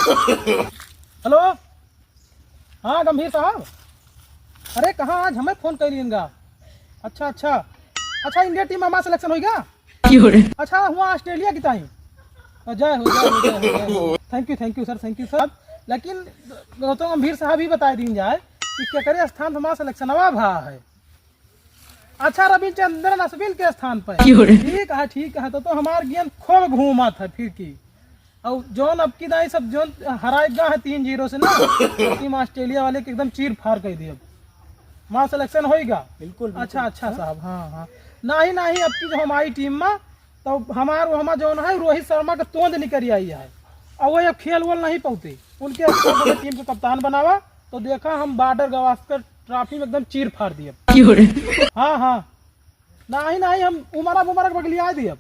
Hello, हाँ गंभीर साहब, अरे कहाँ आज हमें फोन कर लिएगा। अच्छा अच्छा अच्छा, इंडिया टीम में हमारा सिलेक्शन होगा। अच्छा हुआ ऑस्ट्रेलिया की टाइम। जय हो जय हो जय हो। Thank you sir. लेकिन गौतम गंभीर साहब ही बता दी जाए कि क्या करे स्थान हमारा सिलेक्शन भा है। अच्छा रविचंद्रन अश्विन के स्थान पर। ठीक है तो हमार गेंद खूब घूमा था फिर की। और जोन अब की दाई सब जोन हराएगा है 3-0 से ना, टीम ऑस्ट्रेलिया वाले के एकदम चीर फाड़ कर दिया। वहाँ सिलेक्शन होएगा बिल्कुल। अच्छा साहब, हाँ नहीं अब की जो हमारी टीम में तो हमारा जो है रोहित शर्मा का तोंद निकल आई है और वो अब खेल वोल नहीं पाते। उनके टीम के कप्तान बनावा तो देखा हम बॉर्डर गवास्कर ट्रॉफी में एकदम चीर फाड़ दिए। हाँ नहीं हम उमरा बगलिया दिए।